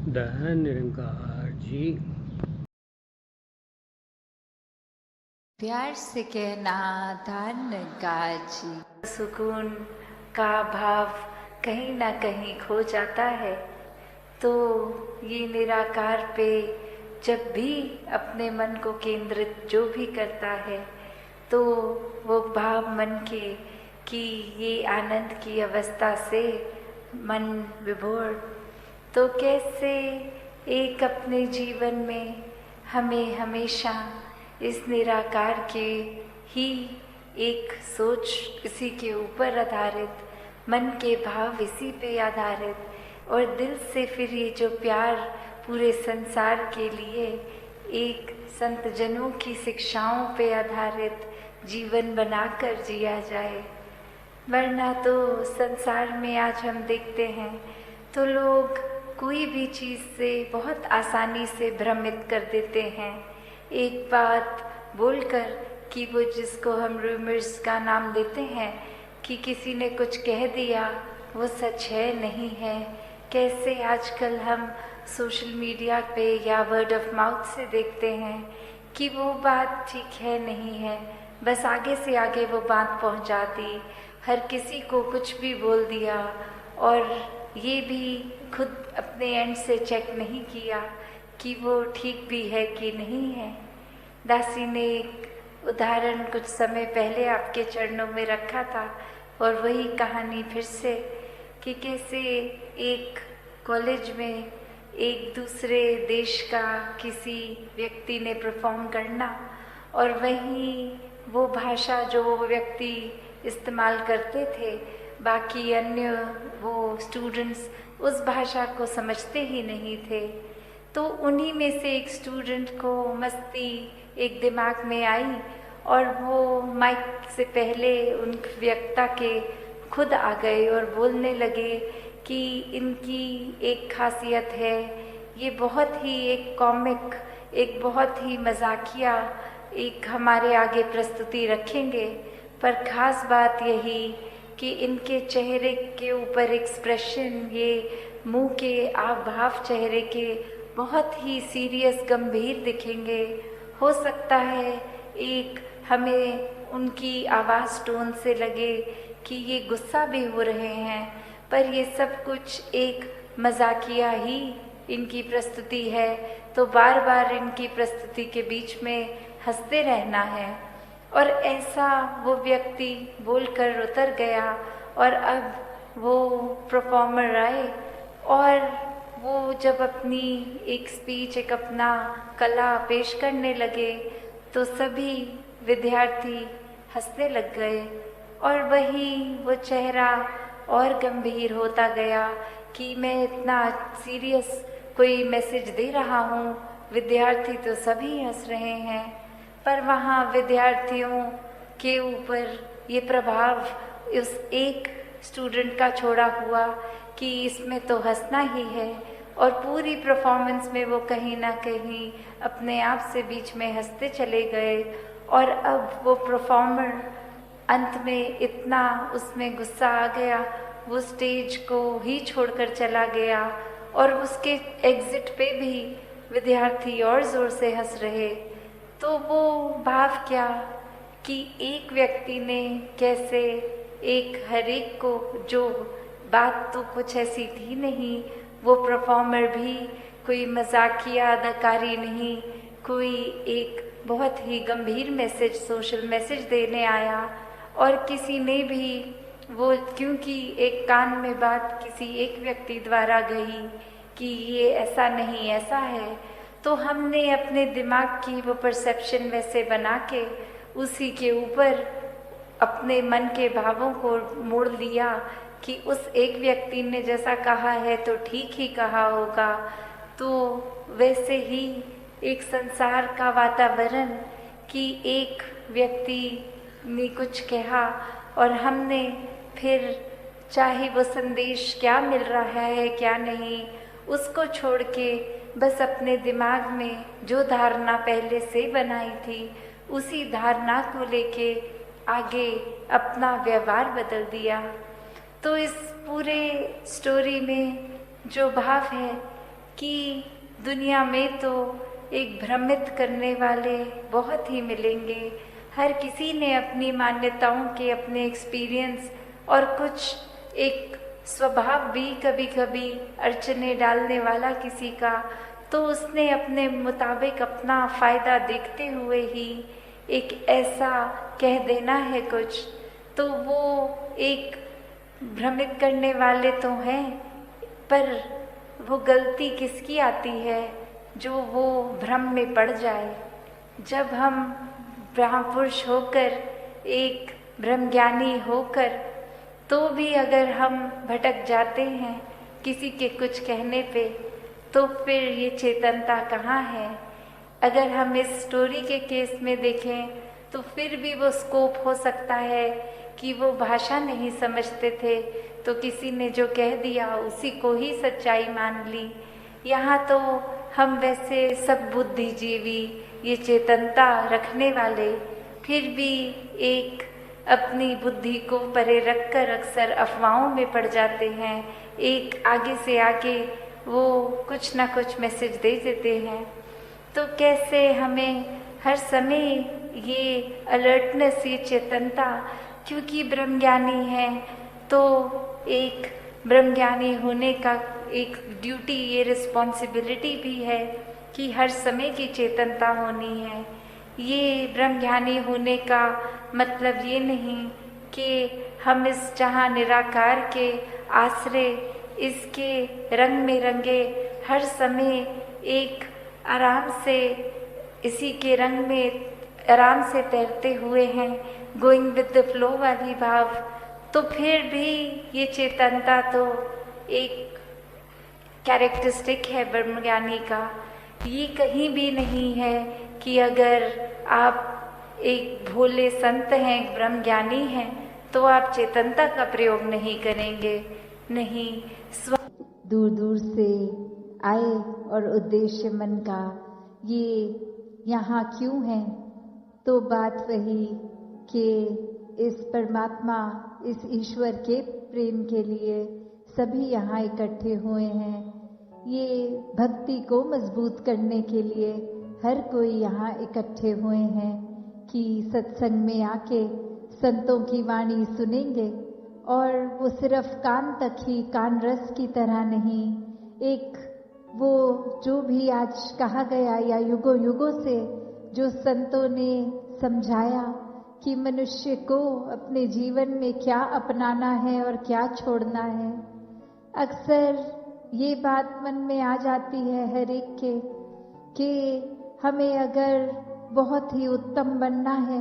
दहन निरंकार जी। प्यार से कहना धन निरंकार जी। सुकून का भाव कहीं ना कहीं खो जाता है, तो ये निराकार पे जब भी अपने मन को केंद्रित जो भी करता है, तो वो भाव मन के कि ये आनंद की अवस्था से मन विभोर, तो कैसे एक अपने जीवन में हमें हमेशा इस निराकार के ही एक सोच, इसी के ऊपर आधारित, मन के भाव इसी पे आधारित, और दिल से फिर ये जो प्यार पूरे संसार के लिए एक संत जनों की शिक्षाओं पे आधारित जीवन बनाकर जिया जाए। वरना तो संसार में आज हम देखते हैं तो लोग कोई भी चीज़ से बहुत आसानी से भ्रमित कर देते हैं। एक बात बोलकर कि वो जिसको हम रूमर्स का नाम देते हैं कि किसी ने कुछ कह दिया वो सच है नहीं है। कैसे आजकल हम सोशल मीडिया पे या वर्ड ऑफ माउथ से देखते हैं कि वो बात ठीक है नहीं है, बस आगे से आगे वो बात पहुंचा दी, हर किसी को कुछ भी बोल दिया, और ये भी खुद अपने एंड से चेक नहीं किया कि वो ठीक भी है कि नहीं है। दासी ने एक उदाहरण कुछ समय पहले आपके चरणों में रखा था, और वही कहानी फिर से कि कैसे एक कॉलेज में एक दूसरे देश का किसी व्यक्ति ने परफॉर्म करना, और वहीं वो भाषा जो वो व्यक्ति इस्तेमाल करते थे, बाकी अन्य वो स्टूडेंट्स उस भाषा को समझते ही नहीं थे। तो उन्हीं में से एक स्टूडेंट को मस्ती एक दिमाग में आई, और वो माइक से पहले उन वक्ता के खुद आ गए और बोलने लगे कि इनकी एक खासियत है, ये बहुत ही एक कॉमिक, एक बहुत ही मजाकिया एक हमारे आगे प्रस्तुति रखेंगे, पर ख़ास बात यही कि इनके चेहरे के ऊपर एक्सप्रेशन, ये मुंह के आव भाव चेहरे के बहुत ही सीरियस गंभीर दिखेंगे। हो सकता है एक हमें उनकी आवाज़ टोन से लगे कि ये गुस्सा भी हो रहे हैं, पर ये सब कुछ एक मजाकिया ही इनकी प्रस्तुति है, तो बार बार इनकी प्रस्तुति के बीच में हंसते रहना है। और ऐसा वो व्यक्ति बोलकर उतर गया, और अब वो परफॉर्मर आए, और वो जब अपनी एक स्पीच, एक अपना कला पेश करने लगे, तो सभी विद्यार्थी हंसने लग गए, और वही वो चेहरा और गंभीर होता गया कि मैं इतना सीरियस कोई मैसेज दे रहा हूँ, विद्यार्थी तो सभी हंस रहे हैं, पर वहाँ विद्यार्थियों के ऊपर ये प्रभाव उस एक स्टूडेंट का छोड़ा हुआ कि इसमें तो हंसना ही है, और पूरी परफॉर्मेंस में वो कहीं ना कहीं अपने आप से बीच में हंसते चले गए। और अब वो परफॉर्मर अंत में इतना उसमें गुस्सा आ गया, वो स्टेज को ही छोड़कर चला गया, और उसके एग्जिट पे भी विद्यार्थी और ज़ोर से हंस रहे। तो वो भाव क्या कि एक व्यक्ति ने कैसे एक हर एक को, जो बात तो कुछ ऐसी थी नहीं, वो परफॉर्मर भी कोई मजाकिया अदाकारी नहीं, कोई एक बहुत ही गंभीर मैसेज, सोशल मैसेज देने आया, और किसी ने भी वो, क्योंकि एक कान में बात किसी एक व्यक्ति द्वारा गई कि ये ऐसा नहीं ऐसा है, तो हमने अपने दिमाग की वो परसेप्शन वैसे बना के उसी के ऊपर अपने मन के भावों को मोड़ लिया कि उस एक व्यक्ति ने जैसा कहा है तो ठीक ही कहा होगा। तो वैसे ही एक संसार का वातावरण कि एक व्यक्ति ने कुछ कहा, और हमने फिर चाहे वो संदेश क्या मिल रहा है क्या नहीं, उसको छोड़ के बस अपने दिमाग में जो धारणा पहले से बनाई थी उसी धारणा को लेके आगे अपना व्यवहार बदल दिया। तो इस पूरे स्टोरी में जो भाव है कि दुनिया में तो एक भ्रमित करने वाले बहुत ही मिलेंगे। हर किसी ने अपनी मान्यताओं के अपने एक्सपीरियंस और कुछ एक स्वभाव भी कभी कभी अड़चने डालने वाला किसी का, तो उसने अपने मुताबिक अपना फ़ायदा देखते हुए ही एक ऐसा कह देना है कुछ, तो वो एक भ्रमित करने वाले तो हैं, पर वो गलती किसकी आती है जो वो भ्रम में पड़ जाए। जब हम ब्रह्मपुरुष होकर, एक ब्रह्मज्ञानी होकर, तो भी अगर हम भटक जाते हैं किसी के कुछ कहने पे, तो फिर ये चेतनता कहाँ है। अगर हम इस स्टोरी के केस में देखें तो फिर भी वो स्कोप हो सकता है कि वो भाषा नहीं समझते थे तो किसी ने जो कह दिया उसी को ही सच्चाई मान ली। यहाँ तो हम वैसे सब बुद्धिजीवी, ये चेतनता रखने वाले, फिर भी एक अपनी बुद्धि को परे रखकर अक्सर अफवाहों में पड़ जाते हैं। एक आगे से आगे वो कुछ ना कुछ मैसेज दे देते हैं। तो कैसे हमें हर समय ये अलर्टनेस, ये चेतनता, क्योंकि ब्रह्मज्ञानी है तो एक ब्रह्मज्ञानी होने का एक ड्यूटी, ये रिस्पॉन्सिबिलिटी भी है कि हर समय की चेतनता होनी है। ये ब्रह्मज्ञानी होने का मतलब ये नहीं कि हम इस जहाँ निराकार के आश्रय, इसके रंग में रंगे हर समय एक आराम से इसी के रंग में आराम से तैरते हुए हैं, गोइंग विद द फ्लो वाली भाव। तो फिर भी ये चेतनता तो एक कैरेक्टरिस्टिक है ब्रह्मज्ञानी का। ये कहीं भी नहीं है कि अगर आप एक भोले संत हैं, एक ब्रह्मज्ञानी हैं, तो आप चेतनता का प्रयोग नहीं करेंगे। नहीं, दूर दूर से आए और उद्देश्य मन का ये यहाँ क्यों है, तो बात वही कि इस परमात्मा, इस ईश्वर के प्रेम के लिए सभी यहाँ इकट्ठे हुए हैं। ये भक्ति को मजबूत करने के लिए हर कोई यहाँ इकट्ठे हुए हैं कि सत्संग में आके संतों की वाणी सुनेंगे, और वो सिर्फ कान तक ही, कान रस की तरह नहीं, एक वो जो भी आज कहा गया या युगों युगों से जो संतों ने समझाया कि मनुष्य को अपने जीवन में क्या अपनाना है और क्या छोड़ना है, अक्सर ये बात मन में आ जाती है हर एक के कि हमें अगर बहुत ही उत्तम बनना है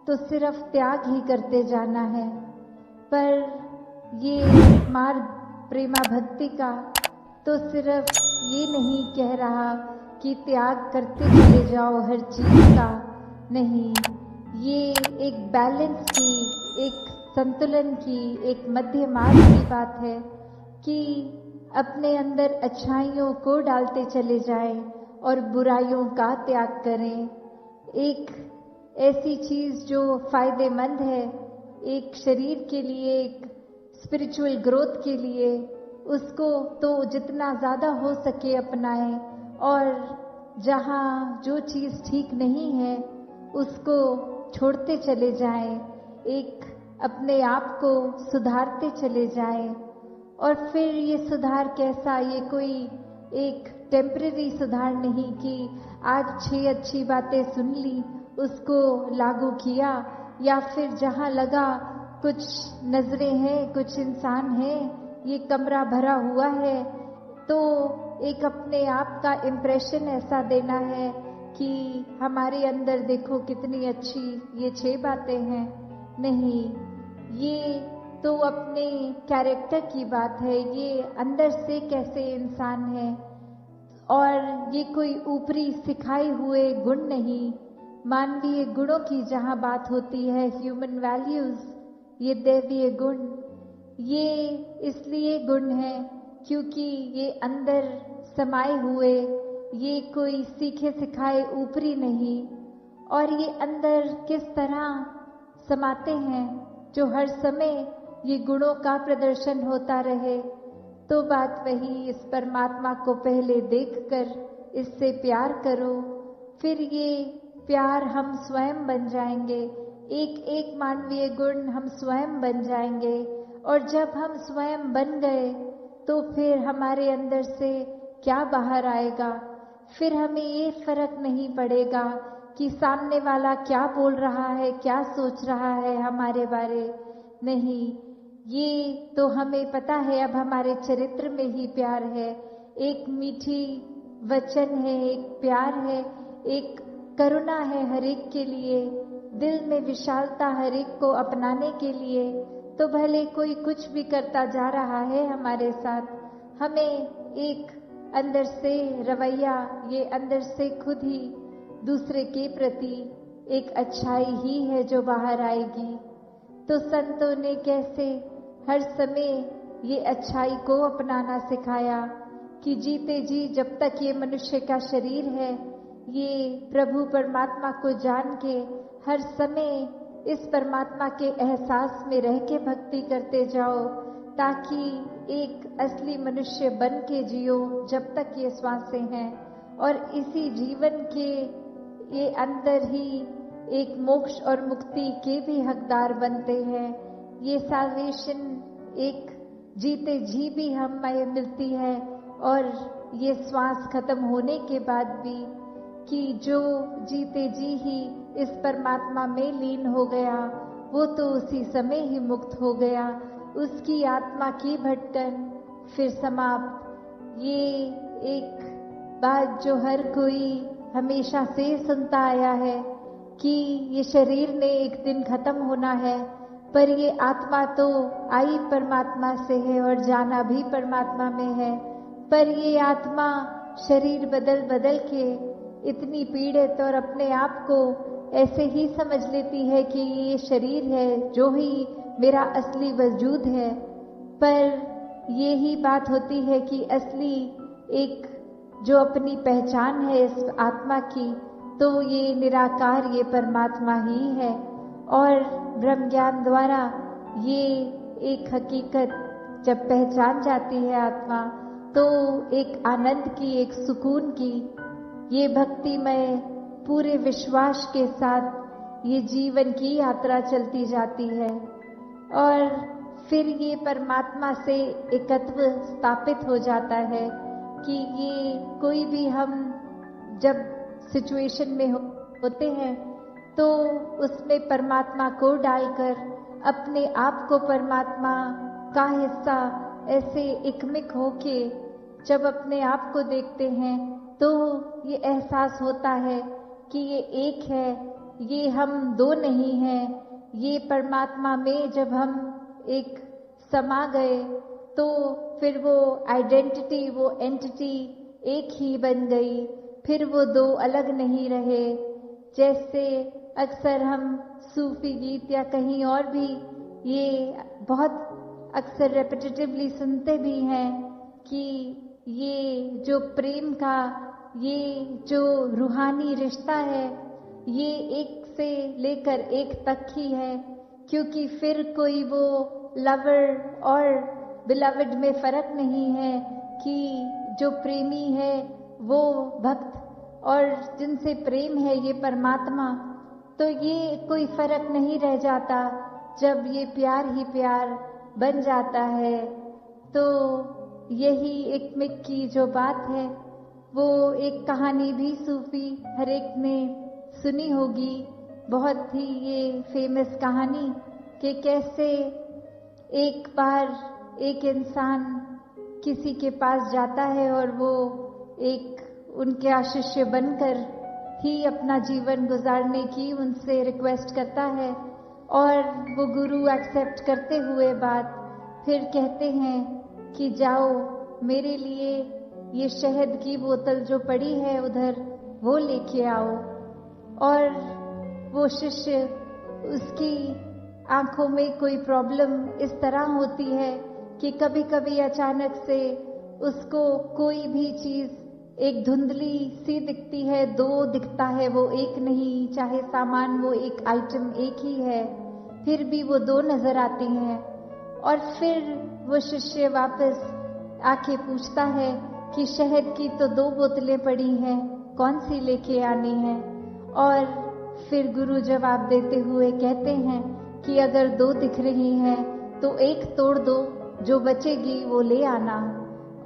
तो सिर्फ त्याग ही करते जाना है। पर ये मार्ग प्रेमा भक्ति का तो सिर्फ ये नहीं कह रहा कि त्याग करते चले जाओ हर चीज का, नहीं, ये एक बैलेंस की, एक संतुलन की, एक मध्य मार्ग की बात है कि अपने अंदर अच्छाइयों को डालते चले जाएं और बुराइयों का त्याग करें। एक ऐसी चीज जो फायदेमंद है एक शरीर के लिए, एक स्पिरिचुअल ग्रोथ के लिए, उसको तो जितना ज़्यादा हो सके अपनाएं, और जहाँ जो चीज़ ठीक नहीं है उसको छोड़ते चले जाएं, एक अपने आप को सुधारते चले जाएं। और फिर ये सुधार कैसा, ये कोई एक टेम्परेरी सुधार नहीं कि आज 6 अच्छी बातें सुन ली, उसको लागू किया, या फिर जहाँ लगा कुछ नजरें हैं, कुछ इंसान हैं, ये कमरा भरा हुआ है, तो एक अपने आप का इम्प्रेशन ऐसा देना है कि हमारे अंदर देखो कितनी अच्छी ये 6 बातें हैं। नहीं, ये तो अपने कैरेक्टर की बात है, ये अंदर से कैसे इंसान है, और ये कोई ऊपरी सिखाए हुए गुण नहीं। मानवीय गुणों की जहाँ बात होती है, ह्यूमन वैल्यूज, ये दैवीय गुण, ये इसलिए गुण है क्योंकि ये अंदर समाये हुए, ये कोई सीखे सिखाए ऊपरी नहीं, और ये अंदर किस तरह समाते हैं जो हर समय ये गुणों का प्रदर्शन होता रहे। तो बात वही, इस परमात्मा को पहले देखकर इससे प्यार करो, फिर ये प्यार हम स्वयं बन जाएंगे। एक एक मानवीय गुण हम स्वयं बन जाएंगे, और जब हम स्वयं बन गए तो फिर हमारे अंदर से क्या बाहर आएगा। फिर हमें ये फर्क नहीं पड़ेगा कि सामने वाला क्या बोल रहा है, क्या सोच रहा है हमारे बारे। नहीं, ये तो हमें पता है, अब हमारे चरित्र में ही प्यार है। एक मीठी वचन है, एक प्यार है, एक करुणा है हर एक के लिए, दिल में विशालता हर एक को अपनाने के लिए। तो भले कोई कुछ भी करता जा रहा है हमारे साथ, हमें एक अंदर से रवैया, ये अंदर से खुद ही दूसरे के प्रति एक अच्छाई ही है जो बाहर आएगी। तो संतों ने कैसे हर समय ये अच्छाई को अपनाना सिखाया कि जीते जी जब तक ये मनुष्य का शरीर है, ये प्रभु परमात्मा को जान के हर समय इस परमात्मा के एहसास में रह के भक्ति करते जाओ, ताकि एक असली मनुष्य बन के जियो जब तक ये श्वासें हैं। और इसी जीवन के ये अंदर ही एक मोक्ष और मुक्ति के भी हकदार बनते हैं। ये साल्वेशन एक जीते जी भी हमें मिलती है, और ये श्वास खत्म होने के बाद भी, कि जो जीते जी ही इस परमात्मा में लीन हो गया, वो तो उसी समय ही मुक्त हो गया। उसकी आत्मा की भटकन फिर समाप्त। ये एक बात जो हर कोई हमेशा से सुनता आया है कि ये शरीर ने एक दिन खत्म होना है, पर ये आत्मा तो आई परमात्मा से है और जाना भी परमात्मा में है। पर ये आत्मा शरीर बदल बदल के इतनी पीड़ित और अपने आप को ऐसे ही समझ लेती है कि ये शरीर है जो ही मेरा असली वजूद है। पर ये ही बात होती है कि असली एक जो अपनी पहचान है इस आत्मा की, तो ये निराकार, ये परमात्मा ही है। और ब्रह्म ज्ञान द्वारा ये एक हकीकत जब पहचान जाती है आत्मा, तो एक आनंद की, एक सुकून की, ये भक्तिमय पूरे विश्वास के साथ ये जीवन की यात्रा चलती जाती है। और फिर ये परमात्मा से एकत्व स्थापित हो जाता है कि ये कोई भी हम जब सिचुएशन में होते हैं, तो उसमें परमात्मा को डालकर अपने आप को परमात्मा का हिस्सा ऐसे एकमिक होके जब अपने आप को देखते हैं, तो ये एहसास होता है कि ये एक है, ये हम दो नहीं हैं। ये परमात्मा में जब हम एक समा गए, तो फिर वो आइडेंटिटी, वो एंटिटी एक ही बन गई। फिर वो दो अलग नहीं रहे। जैसे अक्सर हम सूफी गीत या कहीं और भी ये बहुत अक्सर रेपिटेटिवली सुनते भी हैं कि ये जो प्रेम का ये जो रूहानी रिश्ता है, ये एक से लेकर एक तक ही है, क्योंकि फिर कोई वो लवर और बिलवड में फर्क नहीं है कि जो प्रेमी है वो भक्त और जिनसे प्रेम है ये परमात्मा। तो ये कोई फर्क नहीं रह जाता जब ये प्यार ही प्यार बन जाता है। तो यही एक मिक की जो बात है, वो एक कहानी भी सूफी हर एक ने सुनी होगी, बहुत ही ये फेमस कहानी कि कैसे एक बार एक इंसान किसी के पास जाता है और वो एक उनके शिष्य बनकर ही अपना जीवन गुजारने की उनसे रिक्वेस्ट करता है, और वो गुरु एक्सेप्ट करते हुए बात फिर कहते हैं कि जाओ मेरे लिए ये शहद की बोतल जो पड़ी है उधर वो लेके आओ। और वो शिष्य, उसकी आंखों में कोई प्रॉब्लम इस तरह होती है कि कभी कभी अचानक से उसको कोई भी चीज एक धुंधली सी दिखती है, दो दिखता है, वो एक नहीं, चाहे सामान वो एक आइटम एक ही है, फिर भी वो दो नजर आती हैं। और फिर वो शिष्य वापस आके पूछता है कि शहद की तो 2 बोतलें पड़ी हैं, कौन सी लेके आनी है। और फिर गुरु जवाब देते हुए कहते हैं कि अगर 2 दिख रही हैं तो 1 तोड़ दो, जो बचेगी वो ले आना।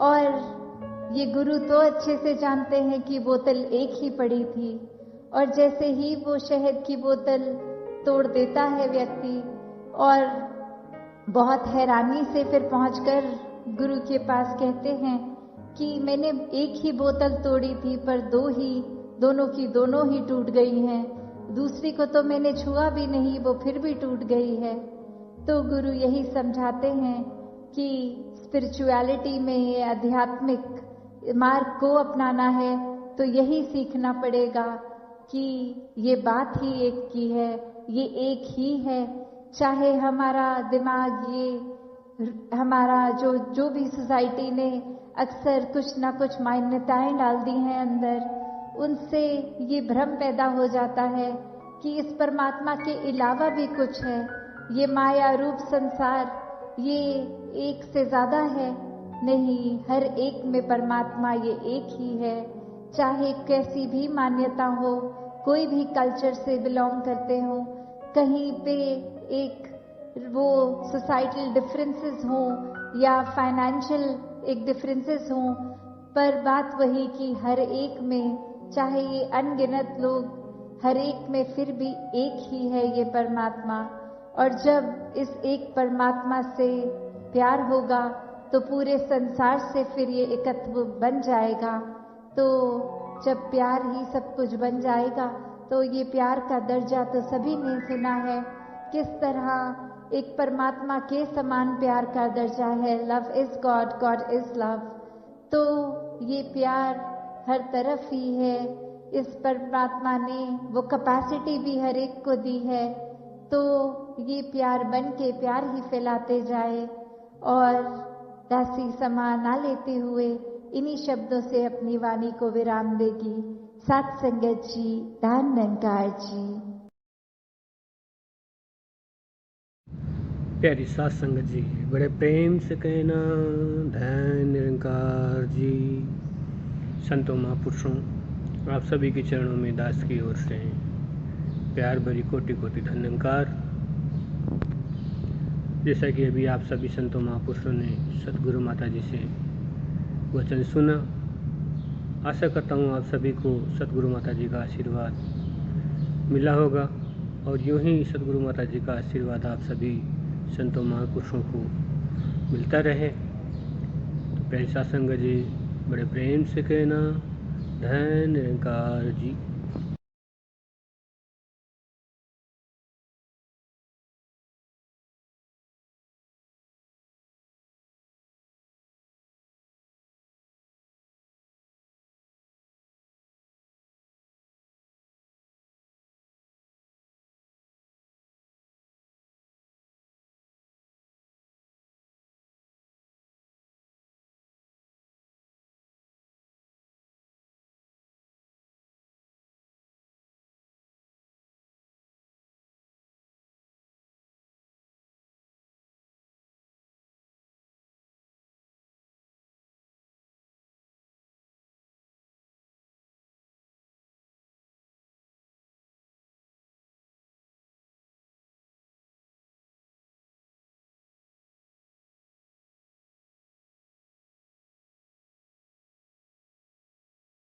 और ये गुरु तो अच्छे से जानते हैं कि बोतल एक ही पड़ी थी, और जैसे ही वो शहद की बोतल तोड़ देता है व्यक्ति, और बहुत हैरानी से फिर पहुंचकर गुरु के पास कहते हैं कि मैंने एक ही बोतल तोड़ी थी, पर दोनों की दोनों ही टूट गई हैं, दूसरी को तो मैंने छुआ भी नहीं, वो फिर भी टूट गई है। तो गुरु यही समझाते हैं कि स्पिरिचुअलिटी में, ये आध्यात्मिक मार्ग को अपनाना है तो यही सीखना पड़ेगा कि ये बात ही एक की है, ये एक ही है। चाहे हमारा दिमाग, ये हमारा जो भी सोसाइटी ने अक्सर कुछ ना कुछ मान्यताएं डाल दी हैं अंदर, उनसे ये भ्रम पैदा हो जाता है कि इस परमात्मा के अलावा भी कुछ है, ये माया रूप संसार ये एक से ज्यादा है। नहीं, हर एक में परमात्मा ये एक ही है। चाहे कैसी भी मान्यता हो, कोई भी कल्चर से बिलोंग करते हो, कहीं पे एक वो सोसाइटल डिफरेंसेस हो या फाइनेंशियल एक डिफरेंसेस हो, पर बात वही कि हर एक में, चाहे ये अनगिनत लोग, हर एक में फिर भी एक ही है ये परमात्मा। और जब इस एक परमात्मा से प्यार होगा तो पूरे संसार से फिर ये एकत्व बन जाएगा। तो जब प्यार ही सब कुछ बन जाएगा तो ये प्यार का दर्जा तो सभी ने सुना है, किस तरह एक परमात्मा के समान प्यार का दर्जा है। Love is God, God is love. तो ये प्यार हर तरफ ही है। इस परमात्मा ने वो कैपेसिटी भी हर एक को दी है, तो ये प्यार बन के प्यार ही फैलाते जाए। और दासी समा ना लेते हुए इन्हीं शब्दों से अपनी वाणी को विराम देगी। साथ संगत जी, धन निरंकार जी। प्यारी साथ संगत जी, बड़े प्रेम से कहना धन निरंकार जी। संतों महापुरुषों, आप सभी के चरणों में दास की ओर से प्यार भरी कोटि कोटि धन्यवाद। जैसा कि अभी आप सभी संतों महापुरुषों ने सतगुरु माता जी से वचन सुना, आशा करता हूँ आप सभी को सतगुरु माता जी का आशीर्वाद मिला होगा, और यूँ ही सतगुरु माता जी का आशीर्वाद आप सभी संतों महापुरुषों को मिलता रहे। तो प्यारी सात संगत जी, बड़े प्रेम से कहना धन निरंकार जी।